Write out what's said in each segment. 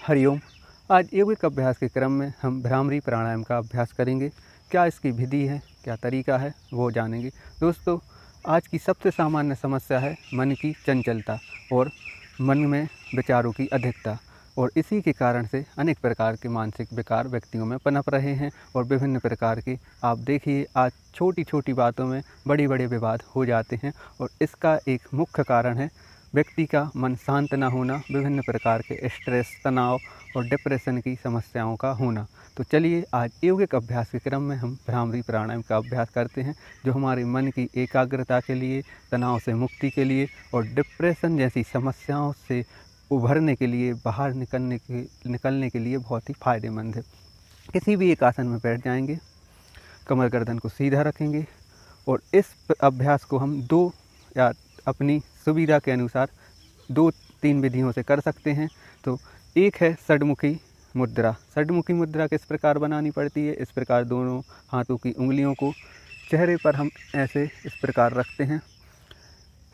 हरिओम। आज यौगिक अभ्यास के क्रम में हम भ्रामरी प्राणायाम का अभ्यास करेंगे। क्या इसकी विधि है, क्या तरीका है, वो जानेंगे। दोस्तों, आज की सबसे सामान्य समस्या है मन की चंचलता और मन में विचारों की अधिकता, और इसी के कारण से अनेक प्रकार के मानसिक विकार व्यक्तियों में पनप रहे हैं। और विभिन्न प्रकार के आप देखिए, आज छोटी छोटी बातों में बड़े बड़े विवाद हो जाते हैं, और इसका एक मुख्य कारण है व्यक्ति का मन शांत न होना, विभिन्न प्रकार के स्ट्रेस, तनाव और डिप्रेशन की समस्याओं का होना। तो चलिए, आज यौगिक अभ्यास के क्रम में हम भ्रामरी प्राणायाम का अभ्यास करते हैं, जो हमारे मन की एकाग्रता के लिए, तनाव से मुक्ति के लिए और डिप्रेशन जैसी समस्याओं से उभरने के लिए, बाहर निकलने के लिए बहुत ही फायदेमंद है। किसी भी एक आसन में बैठ जाएंगे, कमर गर्दन को सीधा रखेंगे, और इस अभ्यास को हम दो या अपनी सुविधा के अनुसार 2-3 विधियों से कर सकते हैं। तो एक है षडमुखी मुद्रा। षडमुखी मुद्रा किस प्रकार बनानी पड़ती है? इस प्रकार दोनों हाथों की उंगलियों को चेहरे पर हम ऐसे इस प्रकार रखते हैं।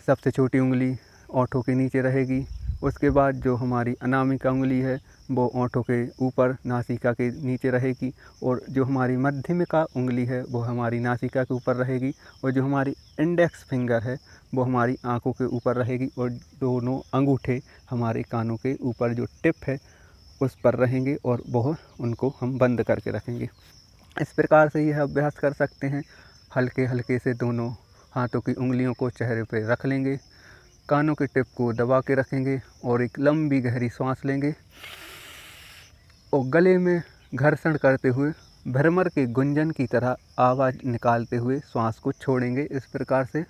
सबसे छोटी उंगली ओंठों के नीचे रहेगी। उसके बाद जो हमारी अनामिका उंगली है वो ओंठों के ऊपर नासिका के नीचे रहेगी, और जो हमारी मध्यमिका उंगली है वो हमारी नासिका के ऊपर रहेगी, और जो हमारी इंडेक्स फिंगर है वो हमारी आंखों के ऊपर रहेगी, और दोनों अंगूठे हमारे कानों के ऊपर जो टिप है उस पर रहेंगे, और वह उनको हम बंद करके रखेंगे। इस प्रकार से यह अभ्यास कर सकते हैं। हल्के हल्के से दोनों हाथों की उंगलियों को चेहरे पर रख लेंगे, कानों के टिप को दबा के रखेंगे, और एक लंबी गहरी सांस लेंगे, और गले में घर्षण करते हुए भ्रमर के गुंजन की तरह आवाज़ निकालते हुए श्वास को छोड़ेंगे। इस प्रकार से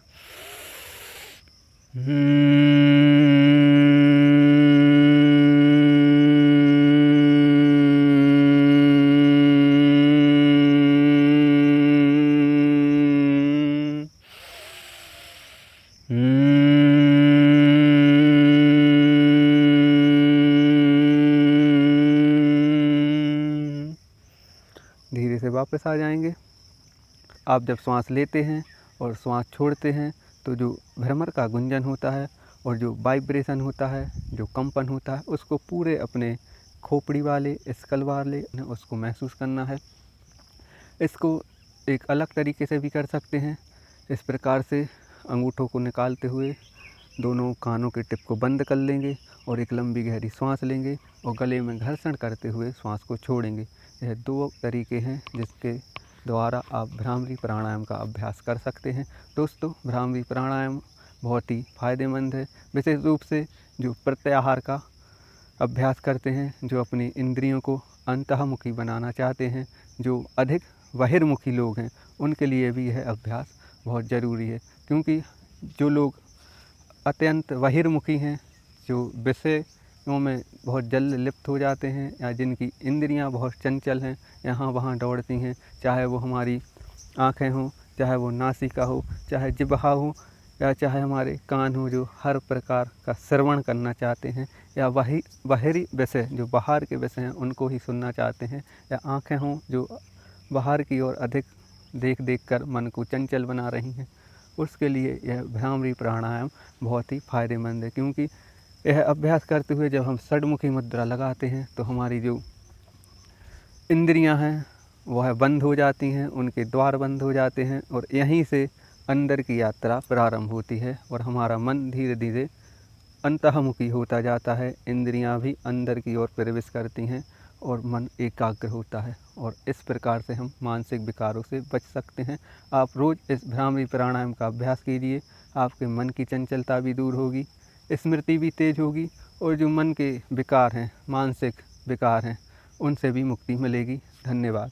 धीरे से वापस आ जाएंगे। आप जब सांस लेते हैं और सांस छोड़ते हैं तो जो भ्रमर का गुंजन होता है और जो वाइब्रेशन होता है, जो कंपन होता है, उसको पूरे अपने खोपड़ी वाले, स्कल वाले उसको महसूस करना है। इसको एक अलग तरीके से भी कर सकते हैं। इस प्रकार से अंगूठों को निकालते हुए दोनों कानों के टिप को बंद कर लेंगे, और एक लंबी गहरी सांस लेंगे, और गले में घर्षण करते हुए श्वास को छोड़ेंगे। यह 2 तरीके हैं जिसके द्वारा आप भ्रामरी प्राणायाम का अभ्यास कर सकते हैं। दोस्तों, भ्रामरी प्राणायाम बहुत ही फायदेमंद है, विशेष रूप से जो प्रत्याहार का अभ्यास करते हैं, जो अपनी इंद्रियों को अंतःमुखी बनाना चाहते हैं, जो अधिक बहिर्मुखी लोग हैं, उनके लिए भी यह अभ्यास बहुत ज़रूरी है। क्योंकि जो लोग अत्यंत बहिर्मुखी हैं, जो विषयों में बहुत जल्द लिप्त हो जाते हैं, या जिनकी इंद्रियां बहुत चंचल हैं, यहाँ वहाँ दौड़ती हैं, चाहे वो हमारी आँखें हों, चाहे वो नासिका हो, चाहे जिह्वा हो, या चाहे हमारे कान हो, जो हर प्रकार का श्रवण करना चाहते हैं, या बाहरी विषय जो बाहर के विषय हैं उनको ही सुनना चाहते हैं, या आँखें हों जो बाहर की ओर अधिक देख देख कर मन को चंचल बना रही हैं, उसके लिए यह भ्रामरी प्राणायाम बहुत ही फायदेमंद है। क्योंकि यह अभ्यास करते हुए जब हम षडमुखी मुद्रा लगाते हैं तो हमारी जो इंद्रियां हैं वह बंद हो जाती हैं, उनके द्वार बंद हो जाते हैं, और यहीं से अंदर की यात्रा प्रारंभ होती है, और हमारा मन धीरे धीरे अंतःमुखी होता जाता है। इंद्रियां भी अंदर की ओर प्रवेश करती हैं, और मन एकाग्र होता है, और इस प्रकार से हम मानसिक विकारों से बच सकते हैं। आप रोज़ इस भ्रामरी प्राणायाम का अभ्यास कीजिए। आपके मन की चंचलता भी दूर होगी, स्मृति भी तेज होगी, और जो मन के विकार हैं, मानसिक विकार हैं, उनसे भी मुक्ति मिलेगी। धन्यवाद।